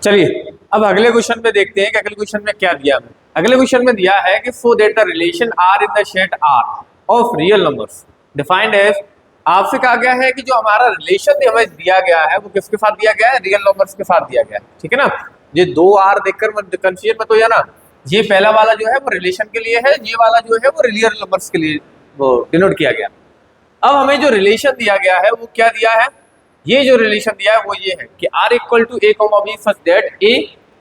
चलिए अब अगले क्वेश्चन में देखते हैं कि अगले क्वेश्चन में क्या दिया हमें। अगले क्वेश्चन में दिया है कि so that the relation R in the set R of real numbers defined as. आपसे कहा गया है कि जो हमारा रिलेशन हमें दिया गया है वो किसके साथ दिया गया है, रियल नंबर्स के साथ दिया गया है। ठीक है ना, ये दो आर देखकर कंफ्यूजन मत हो जाना। ये पहला वाला जो है वो रिलेशन के लिए है, ये वाला जो है वो रियल नंबर्स के लिए वो डिनोट किया गया। अब हमें जो रिलेशन दिया गया है वो क्या दिया है, ये जो रिलेशन दिया है वो ये है कि r equal to A comma B such that A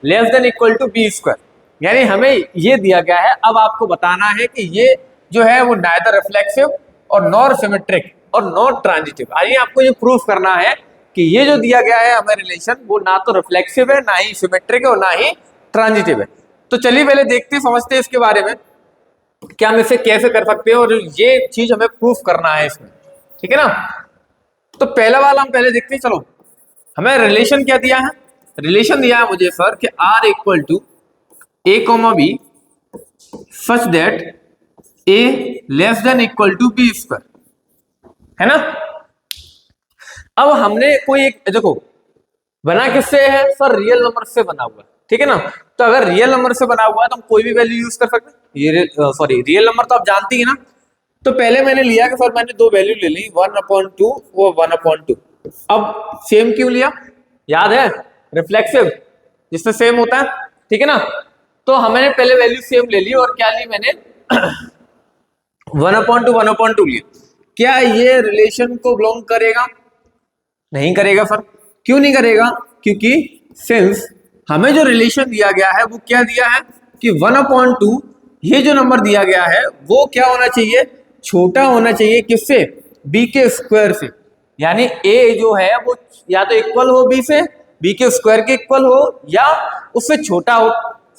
less than equal to B square. यानी हमें ये दिया गया है। अब आपको बताना है कि ये जो है वो नाइदर रिफ्लेक्सिव और नॉर सिमेट्रिक और नॉट ट्रांजिटिव। आइए आपको ये प्रूफ करना है कि ये जो दिया गया है हमें रिलेशन वो ना तो रिफ्लेक्सिव है, ना ही सिमेट्रिक है और ना ही ट्रांजिटिव है। तो चलिए पहले देखते समझते हैं इसके बारे में कि हम इसे कैसे कर सकते हैं और ये चीज हमें प्रूफ करना है इसमें। ठीक है ना, तो पहला वाला हम पहले देखते हैं। चलो हमें रिलेशन क्या दिया है, रिलेशन दिया है मुझे सर कि r equal to A comma B such that A less than equal to B square, है ना। अब हमने कोई एक देखो बना किससे है सर, रियल नंबर से बना हुआ। ठीक है ना, तो अगर रियल नंबर से बना हुआ है तो हम कोई भी वैल्यू यूज कर सकते हैं। ये सॉरी रियल नंबर तो आप जानती है ना। तो पहले मैंने लिया कि सर मैंने दो वैल्यू ले ली 1/2 वो 1/2। अब सेम क्यों लिया, याद है रिफ्लेक्सिव जिससे सेम होता है। ठीक है ना, तो हमने पहले वैल्यू सेम ले ली और क्या ली मैंने 1/2 लिया। क्या ये रिलेशन को बिलोंग करेगा, नहीं करेगा सर। क्यों नहीं करेगा, क्योंकि सिंस हमें जो रिलेशन दिया गया है वो क्या दिया है कि 1/2 ये जो नंबर दिया गया है वो क्या होना चाहिए, छोटा होना चाहिए किससे, b के स्क्वायर से। यानी a जो है वो या तो इक्वल हो b से, b के स्क्वायर के इक्वल हो या उससे छोटा हो।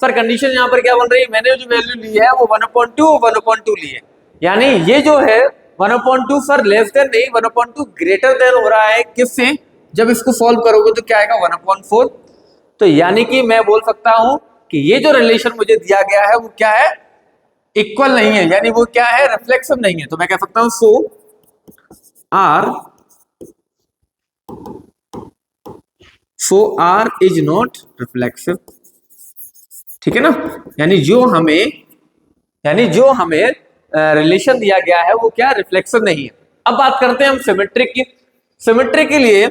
सर कंडीशन यहाँ पर क्या बन रही है, मैंने जो वैल्यू ली है वो 1/2 ली है। यानी ये जो है 1/2 सर लेस देन नहीं 1/2 ग्रेटर देन हो रहा है किससे, जब इसको सॉल्व करोगे तो क्या आएगा 1/4। तो यानी कि मैं बोल सकता हूं कि ये जो रिलेशन मुझे दिया गया है वो क्या है, इक्वल नहीं है, यानी वो क्या है रिफ्लेक्सिव नहीं है। तो मैं कह सकता हूं so R is not reflexive. ठीक है ना, यानी जो हमें रिलेशन दिया गया है वो क्या रिफ्लेक्सिव नहीं है। अब बात करते हैं हम सिमेट्रिक की। सिमेट्रिक के लिए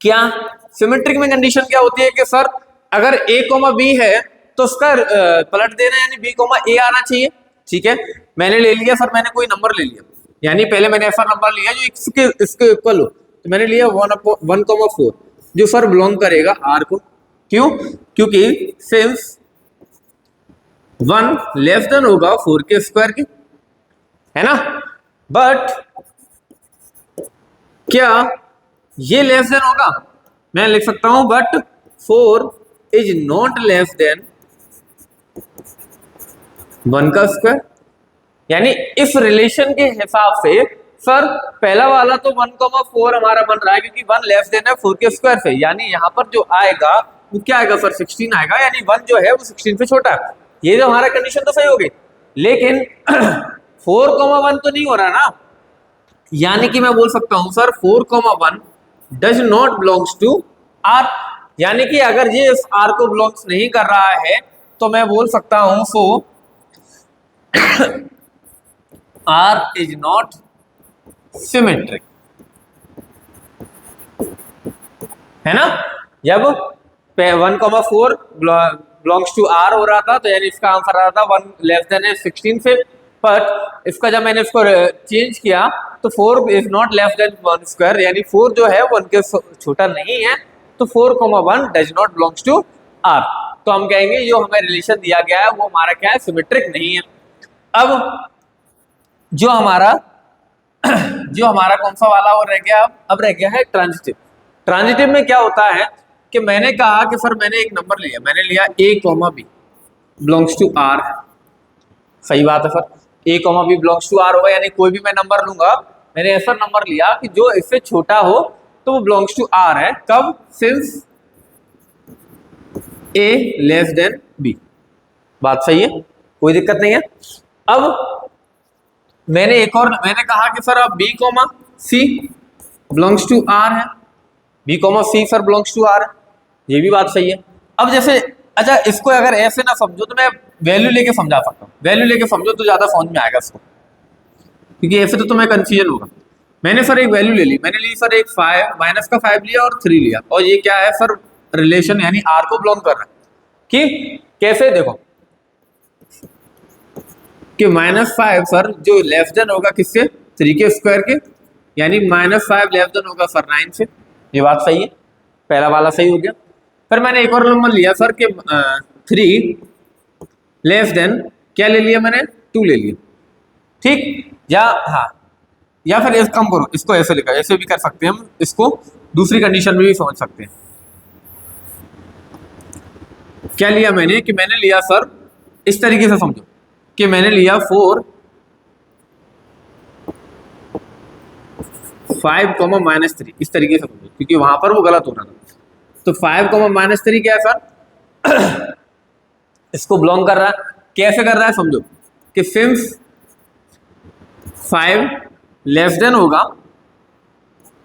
क्या, सिमेट्रिक में कंडीशन क्या होती है कि सर अगर a कोमा b है तो उसका पलट देना यानी b कोमा a आना चाहिए। ठीक है, मैंने ले लिया सर, मैंने कोई नंबर ले लिया, यानी पहले मैंने ऐसा नंबर लिया जो इसके इक्वल हो। तो मैंने लिया 1/4 जो सर बिलोंग करेगा r को। क्यों, क्योंकि सिंस 1 लेस देन होगा 4 के स्क्वायर की, है ना। बट क्या ये लेस देन होगा, मैं लिख सकता हूं but 4 is not less than 1 का स्क्वायर। यानी इस रिलेशन के हिसाब से सर पहला वाला तो 1/4 हमारा बन रहा है क्योंकि 1 लेस देन है 4 के स्क्वायर से। यानी यहाँ पर जो आएगा वो क्या आएगा सर 16 आएगा, यानी 1 जो है वो 16 से छोटा है। ये जो हमारा कंडीशन तो सही हो गई, लेकिन 4,1 तो नहीं हो रहा ना। यानी कि मैं बोल सकता हूं sir 4,1 does not belongs to R. यानी कि अगर ये इस आर को बिलोंग्स नहीं कर रहा है तो मैं बोल सकता हूं so R is not symmetric, है ना। जब 1,4 बिलोंग्स टू आर हो रहा था तो यानी इसका आंसर आ रहा था 1 लेस देन है 16 से। बट इसका जब मैंने इसको चेंज किया तो 4 is not less than 1 square, यानी 4 जो है 1 के छोटा नहीं है। तो 4,1 does not belongs to R. तो हम कहेंगे जो हमें रिलेशन दिया गया है वो हमारा क्या है, सिमेट्रिक नहीं है। अब जो हमारा कौन सा वाला वो रह गया, अब रह गया है ट्रांजिटिव। ट्रांजिटिव में क्या होता है कि मैंने कहा कि सर मैंने एक नंबर लिया, मैंने लिया a comma b belongs to r। सही बात है sir, a comma b belongs to r होगा, यानी कोई भी मैं नंबर लूंगा, मैंने ऐसा नंबर लिया कि जो इससे छोटा हो तो वो बिलोंग्स टू r है। कब, since a less then b। बात सही है, कोई दिक्कत नहीं है। अब मैंने कहा कि सर अब b c belongs to r है, b c sir belongs to r है। ये भी बात सही है। अब जैसे अच्छा इसको अगर ऐसे ना समझो तो मैं वैल्यू लेके समझा सकता हूँ, वैल्यू लेके समझो तो ज्यादा समझ में आएगा इसको, क्योंकि ऐसे तो तुम्हें कंफ्यूजन होगा। मैंने सर एक वैल्यू ले ली, मैंने ली सर एक 5 माइनस का 5 लिया और 3 लिया, और ये क्या है सर रिलेशन यानी आर को बिलोंग कर रहा है कि कैसे देखो कि -5 सर जो लेस देन होगा किससे 3 के स्क्वायर के, यानी -5 लेस देन होगा सर 9 से। ये बात सही है, पहला वाला सही हो गया। फिर मैंने एक और नंबर लिया सर कि 3 लेस देन क्या ले लिया मैंने 2 ले लिया, ठीक। या हाँ, या फिर एक काम करो इसको ऐसे लिखा, ऐसे भी कर सकते हैं हम, इसको दूसरी कंडीशन में भी समझ सकते हैं। क्या लिया मैंने कि मैंने लिया सर इस तरीके से समझो कि मैंने लिया 4 5 -3 इस तरीके से समझो, क्योंकि वहां पर वो गलत हो रहा था। तो 5 -3 क्या है सर इसको बिलोंग कर रहा है, कैसे कर रहा है समझो कि सिंस 5 लेस देन होगा,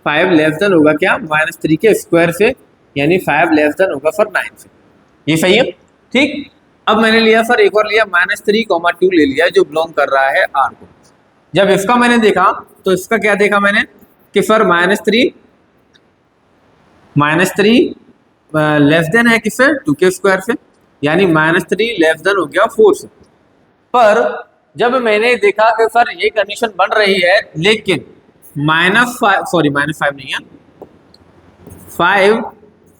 5 लेस देन होगा क्या -3 के स्क्वायर से, यानी 5 लेस देन होगा सर 9 से। ये सही है, ठीक। अब मैंने लिया सर एक और लिया -3 2 ले लिया जो बिलोंग कर रहा है आर को। जब इसका मैंने देखा तो इसका क्या देखा मैंने कि सर -3 लेस देन है किससे 2 के स्क्वायर से, यानी -3 लेस देन हो गया 4 से। पर जब मैंने देखा कि सर ये कंडीशन बन रही है लेकिन -5 नहीं है, 5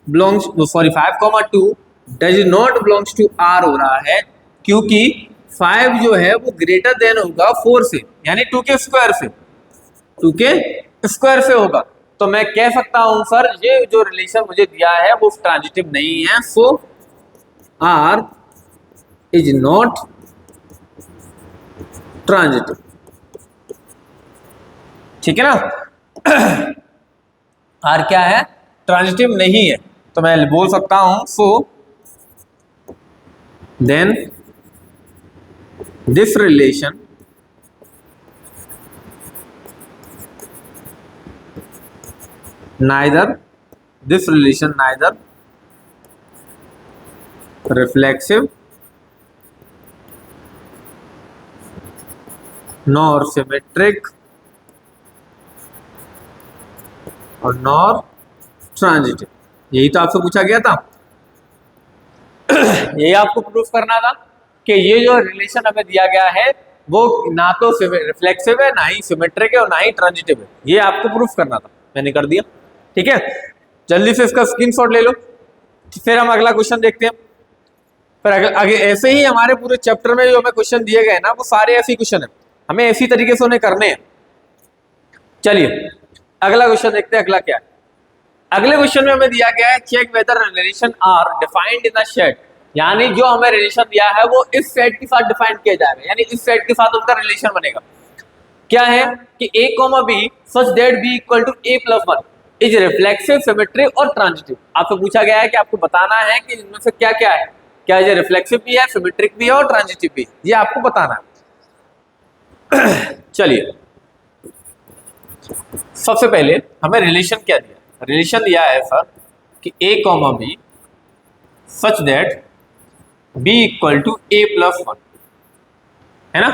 belongs 5 2 does not belongs to R हो रहा है, क्योंकि 5 जो है वो ग्रेटर देन होगा 4 से, यानी 2 के स्क्वायर से, 2 के स्क्वायर से होगा। तो मैं कह सकता हूं सर ये जो रिलेशन मुझे दिया है वो ट्रांजिटिव नहीं है, so R is not transitive, ठीक है ना। आर क्या है ट्रांजिटिव नहीं है, तो मैं बोल सकता हूं so then this relation neither reflexive nor symmetric और nor transitive। यही तो आपसे पूछा गया था, यही आपको प्रूफ करना था कि ये जो रिलेशन हमें दिया गया है वो ना तो रिफ्लेक्सिव है, ना ही सिमेट्रिक है और ना ही ट्रांजिटिव है। ये आपको प्रूफ करना था, मैंने कर दिया, ठीक है। जल्दी से इसका स्क्रीनशॉट ले लो, फिर हम अगला क्वेश्चन देखते हैं। फिर आगे ऐसे ही हमारे पूरे चैप्टर में जो हमें क्वेश्चन दिए गए ना वो सारे ऐसे ही क्वेश्चन है, हमें ऐसी तरीके से उन्हें करने हैं। चलिए अगला क्वेश्चन देखते हैं, अगला क्या है। अगले क्वेश्चन में हमें दिया गया है check whether relation R defined in a set, यानी जो हमें रिलेशन दिया है वो इस सेट के साथ डिफाइन किया जाएगा, यानी इस सेट के साथ उनका रिलेशन बनेगा। क्या है कि a, b such that b equal to a plus 1 is reflexive, symmetric और ट्रांजिटिव। आपसे पूछा गया है कि आपको बताना है कि इनमें से क्या क्या है, क्या ये रिफ्लेक्सिव भी है, सिमेट्रिक भी है और ट्रांजिटिव भी, ये आपको बताना है। चलिए सबसे पहले हमें रिलेशन क्या दिया, रिलेशन दिया है सर कि a, b such that b equal to a plus 1, है ना।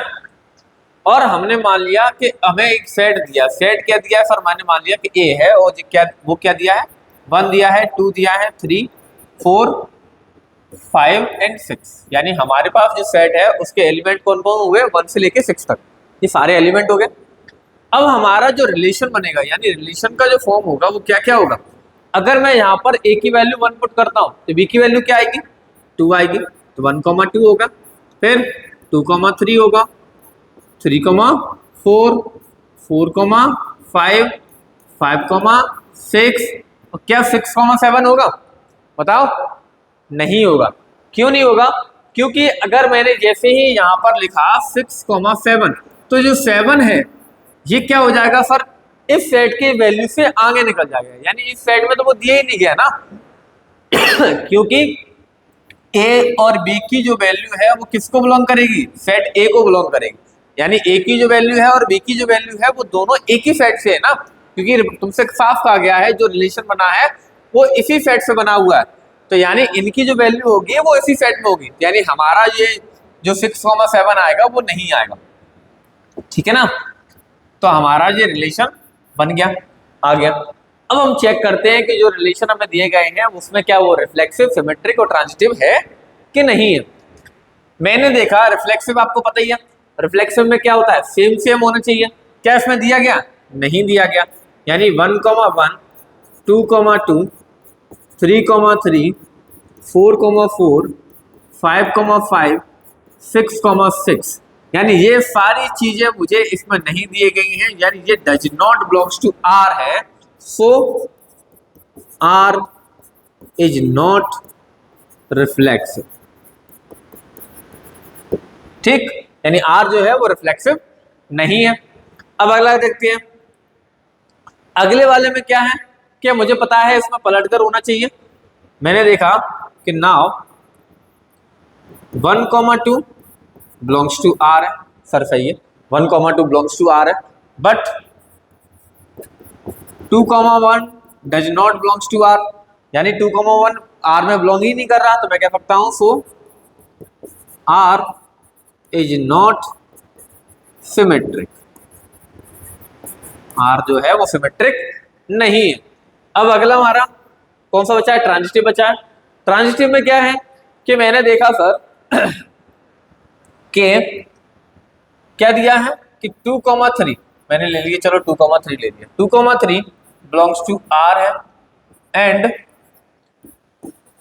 और हमने मान लिया कि हमें एक सेट दिया, सेट क्या दिया है सर, मैंने मान लिया कि a है और क्या वो क्या दिया है 1 दिया है, 2 दिया है, 3 4 5 एंड 6, यानी हमारे पास जो सेट है उसके एलिमेंट कौन कौन हुए 1 से लेके 6 तक, ये सारे एलिमेंट हो गए। अब हमारा जो रिलेशन बनेगा यानी रिलेशन का जो फॉर्म होगा वो क्या क्या होगा। अगर मैं यहाँ पर a की वैल्यू 1 पुट करता हूँ तो b की वैल्यू क्या आएगी 2 आएगी, तो 1, 2 होगा, फिर 2, 3 होगा, 3, 4 4, 5 5, 6 और क्या 6, 7 होगा, बताओ। नहीं होगा, क्यों नहीं होगा, क्योंकि अगर मैंने जैसे ही यहाँ पर लिखा 6, 7 तो जो 7 है ये क्या हो जाएगा सर इस सेट के वैल्यू से आगे निकल जाएगा, यानी इस सेट में तो वो दिया ही नहीं गया ना। क्योंकि a और b की जो वैल्यू है वो किसको बिलोंग करेगी, सेट a को बिलोंग करेगी, यानी a की जो वैल्यू है और b की जो वैल्यू है वो दोनों एक ही सेट से है ना, क्योंकि तुमसे साफ कहा गया है जो रिलेशन बना है वो इसी सेट से बना हुआ है। तो यानी इनकी जो वैल्यू होगी वो इसी सेट में होगी, यानी हमारा ये जो 6,7 आएगा वो नहीं आएगा, ठीक है ना। तो हमारा ये रिलेशन बन गया, आ गया। अब हम चेक करते हैं कि जो रिलेशन हमें दिए गए हैं उसमें क्या वो रिफ्लेक्सिव, सिमेट्रिक और ट्रांजिटिव है कि नहीं है। मैंने देखा रिफ्लेक्सिव, आपको पता ही है रिफ्लेक्सिव में क्या होता है, सेम सेम होना चाहिए। क्या इसमें दिया गया, नहीं दिया गया, यानी 1,1 2,2 3,3 4,4 5,5 6,6, यानी ये सारी चीजें मुझे इसमें नहीं दी गई हैं, यानी ये does not belongs to R है। So R is not reflexive, ठीक, यानी आर जो है वो रिफ्लेक्सिव नहीं है। अब अगला देखते हैं, अगले वाले में क्या है कि मुझे पता है इसमें पलटकर होना चाहिए। मैंने देखा कि नाउ 1,2 बिलोंग्स टू आर है, सर सही है, 1,2 बिलोंग्स टू आर है, but 2,1 does not belongs to R, यानी 2,1 आर में बिलोंग ही नहीं कर रहा, तो मैं कह सकता हूं so R is not symmetric, R जो है वो सिमेट्रिक नहीं है। अब अगला हमारा कौन सा बचा है, ट्रांजिटिव बचा है। ट्रांजिटिव में क्या है कि मैंने देखा सर कि क्या दिया है कि 2,3 मैंने ले लिया, चलो 2,3 ले लिया, 2,3 बिलोंग्स टू आर है एंड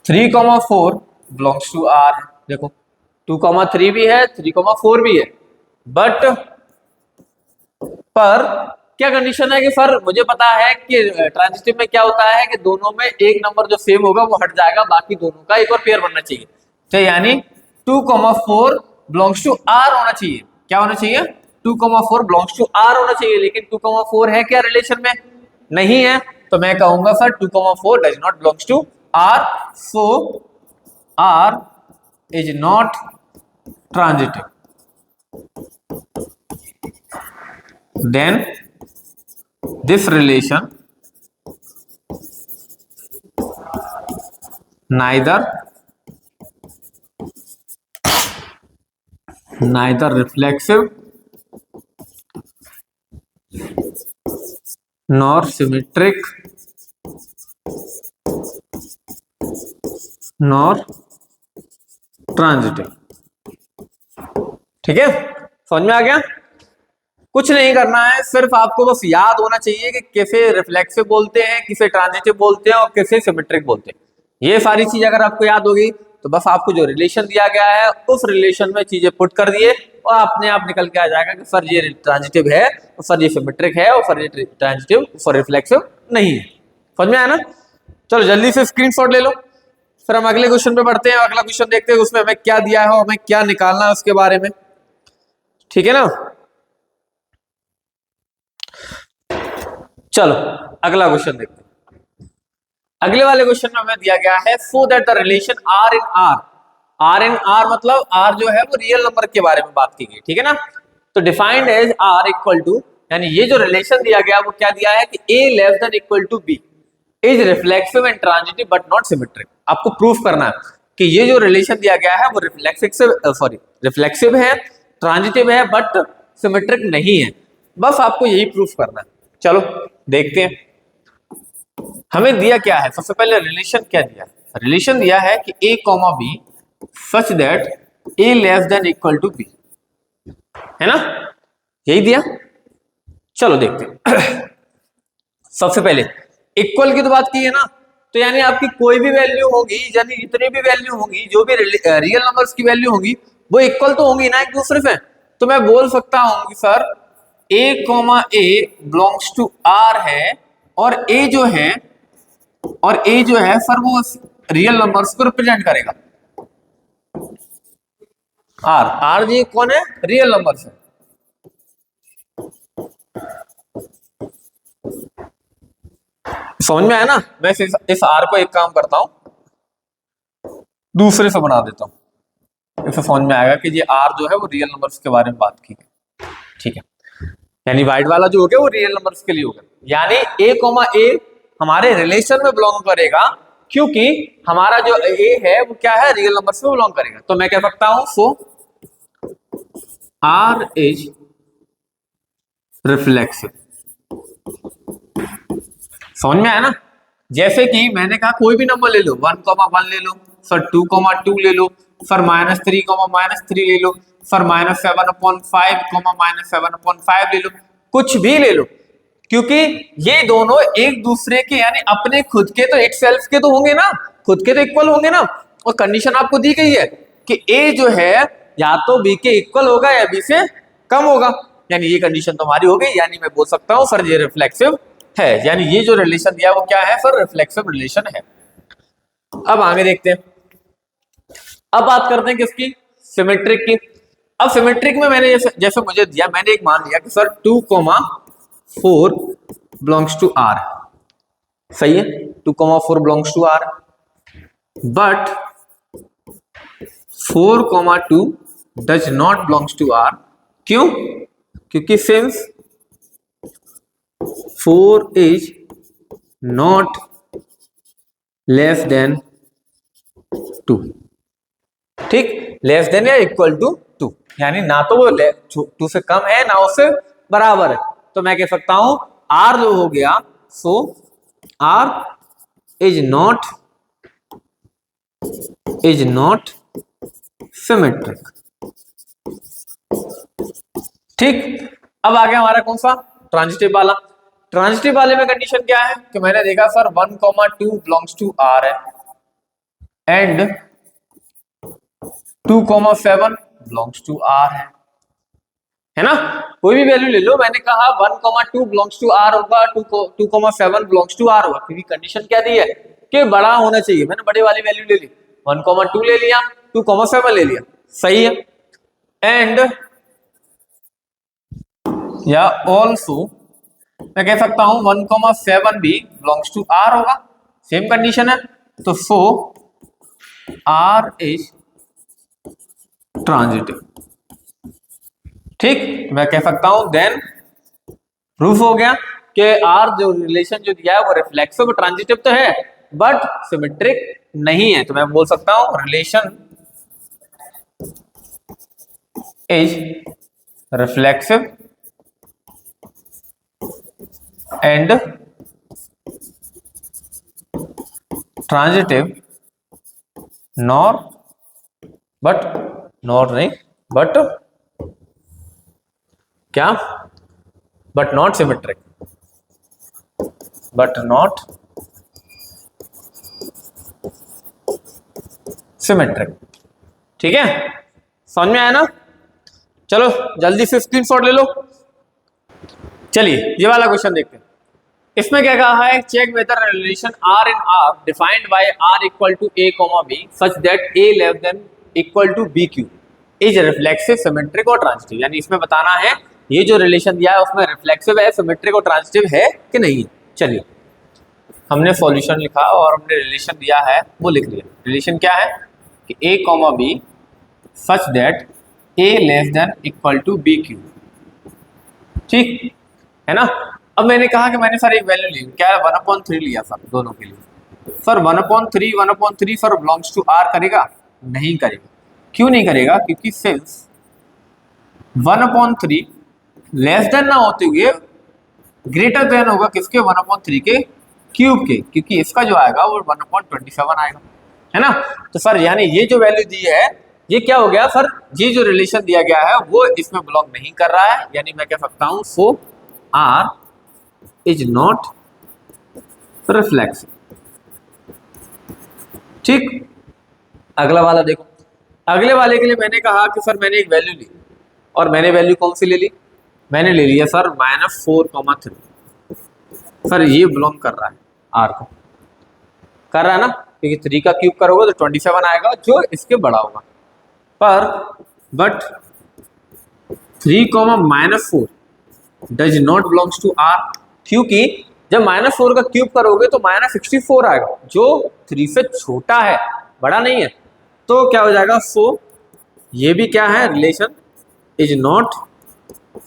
3,4 बिलोंग्स टू आर है। देखो 2,3 भी है 3,4 भी है, बट पर क्या कंडीशन है कि सर मुझे पता है कि ट्रांजिटिव में क्या होता है कि दोनों में एक नंबर जो सेम होगा वो हट जाएगा, बाकी दोनों का एक और पेयर बनना चाहिए, तो यानी 2,4 बिलोंग्स टू आर होना चाहिए। क्या होना चाहिए, 2,4 बिलोंग्स टू आर होना चाहिए, लेकिन 2,4 है क्या रिलेशन में, नहीं है, तो मैं कहूंगा sir 2,4 does not belongs to R, so R is not transitive. Then this relation neither reflexive nor symmetric nor transitive, ठीक है, समझ में आ गया। कुछ नहीं करना है, सिर्फ आपको बस याद होना चाहिए कि किसे रिफ्लेक्सिव बोलते हैं, किसे ट्रांजिटिव बोलते हैं और किसे सिमेट्रिक बोलते हैं। ये सारी चीजें अगर आपको याद होगी तो बस आपको जो रिलेशन दिया गया है उस रिलेशन में चीजें पुट कर दिए और अपने आप निकल के आ जाएगा कि सर ये ट्रांजिटिव है और सर ये सिमेट्रिक है और सर ये ट्रांजिटिव सर रिफ्लेक्सिव नहीं है। समझ में आया ना। चलो जल्दी से स्क्रीनशॉट ले लो, फिर हम अगले क्वेश्चन पे बढ़ते हैं। अगला क्वेश्चन देखते हैं उसमें हमें क्या दिया है और हमें क्या निकालना है उसके बारे में, ठीक है ना। चलो अगला क्वेश्चन देखते हैं। अगले वाले क्वेश्चन में हमें दिया गया है so that the relation R in R, R in R मतलब आर जो है वो रियल नंबर के बारे में बात की गई, ठीक है ना। तो defined as R equal to, यानी ये जो रिलेशन दिया गया वो क्या दिया है कि A less than equal to B is reflexive and transitive but not symmetric. आपको प्रूफ करना है कि ये जो रिलेशन दिया गया है वो रिफ्लेक्सिव है, ट्रांजिटिव है बट सिमेट्रिक नहीं है, बस आपको यही प्रूफ करना है। चलो देखते हैं हमें दिया क्या है। सबसे पहले रिलेशन क्या दिया है, रिलेशन दिया है कि a comma B such that a less than equal to B, है ना, यही दिया। चलो देखते हैं सबसे पहले इक्वल की तो बात की है ना, तो यानी आपकी कोई भी वैल्यू होगी, यानी जितनी भी वैल्यू होगी, जो भी रियल नंबर्स की वैल्यू होगी वो इक्वल तो होंगी ना एक दूसरे से। तो मैं बोल सकता हूं कि sir a comma A belongs to R है और a जो है सर वो रियल नंबर्स को रिप्रेजेंट करेगा। आर जी कौन है, रियल नंबर्स है। समझ में आया ना। मैं इस आर को एक काम करता हूं दूसरे से बना देता हूं, इसे समझ में आएगा कि ये आर जो है वो रियल नंबर्स के बारे में बात की है, ठीक है। यानी वाइट वाला जो हो गया वो रियल नंबर्स के लिए होगा, यानी a कॉमा ए हमारे रिलेशन में बिलोंग करेगा क्योंकि हमारा जो ए है वो क्या है, रियल नंबर से बिलोंग करेगा। तो मैं कह सकता हूं सो आर इज रिफ्लेक्सिव। समझ में आया ना? जैसे कि मैंने कहा कोई भी नंबर ले लो, 1,1 ले लो, सर 2,2 ले लो, सर -3,-3 ले लो, सर -7/5, -7/5 ले लो, कुछ भी ले लो, क्योंकि ये दोनों एक दूसरे के यानी अपने खुद के तो इटसेल्फ के तो होंगे ना, खुद के तो इक्वल होंगे ना। और कंडीशन आपको दी गई है कि ए जो है या तो बी के इक्वल होगा या बी से कम होगा, यानी ये कंडीशन तो हमारी हो गई, यानी मैं बोल सकता हूं सर ये रिफ्लेक्सिव है, यानी ये जो रिलेशन दिया वो क्या है सर, रिफ्लेक्सिव रिलेशन है। अब आगे देखते हैं, अब बात करते हैं किसकी, सिमेट्रिक की। अब सिमेट्रिक में मैंने जैसे मुझे दिया, मैंने एक मान लिया कि सर 2,4 बिलोंग्स टू आर, सही है, 2,4 belongs to R, but 4,2 does not belongs to R. क्यों? क्योंकि since 4 is not less than 2, ठीक, लेस देन या इक्वल टू 2, यानी ना तो वो 2 से कम है ना उससे बराबर है। तो मैं कह सकता हूं R जो हो गया, सो R इज नॉट सिमेट्रिक। ठीक, अब आ गया हमारा कौन सा, ट्रांजिटिव वाला। ट्रांजिटिव वाले में कंडीशन क्या है कि मैंने देखा सर 1,2 बिलोंग्स टू आर है एंड 2,7 बिलोंग्स टू आर है ना, कोई भी वैल्यू ले लो। मैंने कहा 1,2 बिलोंग्स टू आर होगा, 2,7 बिलोंग्स टू आर होगा, क्योंकि कंडीशन क्या दी है कि बड़ा होना चाहिए। मैंने बड़े वाली वैल्यू ले ली, 1,2 ले लिया, 2,7 ले लिया, सही है। एंड या ऑल्सो मैं कह सकता हूं 1,7 भी बिलोंग्स टू आर होगा, सेम कंडीशन है। तो सो आर इज ट्रांजिटिव। ठीक, मैं कह सकता हूं देन प्रूफ हो गया कि आर जो रिलेशन जो दिया है वो रिफ्लेक्सिव और ट्रांजिटिव तो है बट सिमेट्रिक नहीं है। तो मैं बोल सकता हूं relation is reflexive and transitive nor नहीं बट क्या, but not symmetric, but not symmetric. ठीक है, समझ में आया ना? चलो जल्दी से स्क्रीनशॉट ले लो। चलिए ये वाला क्वेश्चन देखते हैं। इसमें क्या कहा है, check whether relation R in R defined by R equal to A comma B such that A less than equal to B Q is reflexive, symmetric और ट्रांजिटिव। यानी इसमें बताना है ये जो रिलेशन दिया है उसमें रिफ्लेक्सिव है, सिमेट्रिक और ट्रांजिटिव है कि नहीं। चलिए हमने सॉल्यूशन लिखा और हमने रिलेशन दिया है वो लिख लिया। रिलेशन क्या है कि A comma B such that A less than equal to B क्यू, ठीक है ना। अब मैंने कहा कि मैंने सर एक वैल्यू ली, क्या है 1/3 लिया सर दोनों के लिए। Sir 1/3 sir belongs to R करेगा, नहीं करेगा। क्यों नहीं करेगा? क्योंकि सिंस 1/3 लेस देन ना होते हुए ग्रेटर देन होगा किसके, 1/3 के क्यूब के, क्योंकि इसका जो आएगा वो 1/27 आएगा, है ना। तो सर यानी ये जो वैल्यू दी है ये क्या हो गया सर, ये जो रिलेशन दिया गया है वो इसमें बिलोंग नहीं कर रहा है। यानी मैं कह सकता हूं so R is not reflexive. ठीक, अगला वाला देखो। अगले वाले के लिए मैंने कहा कि सर मैंने एक वैल्यू ली और मैंने वैल्यू कौन सी ले ली, मैंने ले लिया सर -4,3। सर ये बिलोंग कर रहा है आर को, कर रहा है ना, क्योंकि 3 का क्यूब करोगे तो 27 आएगा जो इसके बड़ा होगा। पर but 3,-4 does not belongs to R, क्योंकि जब -4 का क्यूब करोगे तो -64 आएगा जो 3 से छोटा है, बड़ा नहीं है। तो क्या हो जाएगा, सो ये भी क्या है, रिलेशन इज नॉट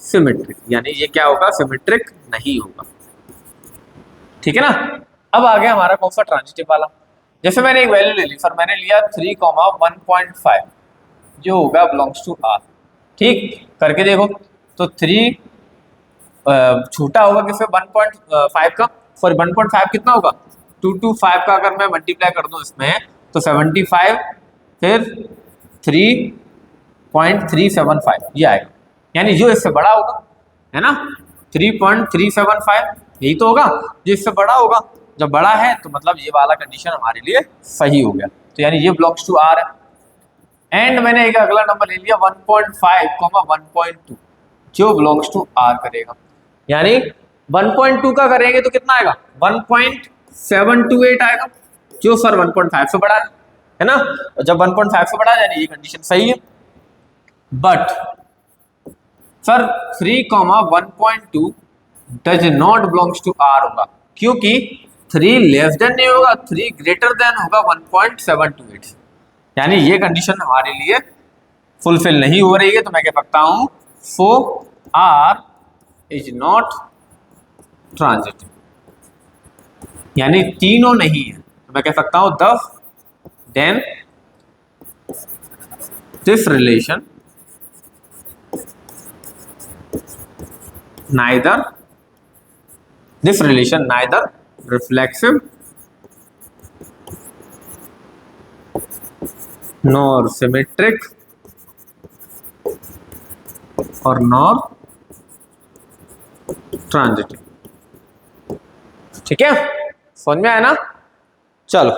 सिमेट्रिक, यानी ये क्या होगा, सिमेट्रिक नहीं होगा। ठीक है ना। अब आ गया हमारा कौन सा, ट्रांजिटिव वाला। जैसे मैंने एक वैल्यू ले ली सर, मैंने लिया 3,1.5 जो होगा बिलोंग्स टू आर। ठीक करके देखो तो 3 छोटा होगा किससे 1.5 का, सॉरी 1.5 कितना होगा 225 का, अगर मैं मल्टीप्लाई कर दूं इसमें तो 75 फिर 3.375 ये आएगा, यानी जो इससे बड़ा होगा है ना 3.375 यही तो होगा जो इससे बड़ा होगा। जब बड़ा है तो मतलब ये वाला कंडीशन हमारे लिए सही हो गया, तो यानी ये बिलोंग्स टू आर है। एंड मैंने एक अगला नंबर ले लिया 1.5, 1.2 जो बिलोंग्स टू आर करेगा, यानी 1.2 का करेंगे तो कितना आएगा 1.728 आएगा जो सर 1.5 से बड़ा है ना, जब 1.5 से बड़ा है यानी ये कंडीशन सही है। But sir 3,1.2 does not belongs to R होगा, क्योंकि 3 लेस देन नहीं होगा, 3 ग्रेटर देन होगा 1.728, यानी ये कंडीशन हमारे लिए फुलफिल नहीं हो रही है। तो मैं कह सकता हूं so R is not transitive, यानी तीनों नहीं है, तो मैं कह सकता हूं thus then this relation neither reflexive nor symmetric और nor transitive। ठीक है, समझ में आया ना? चलो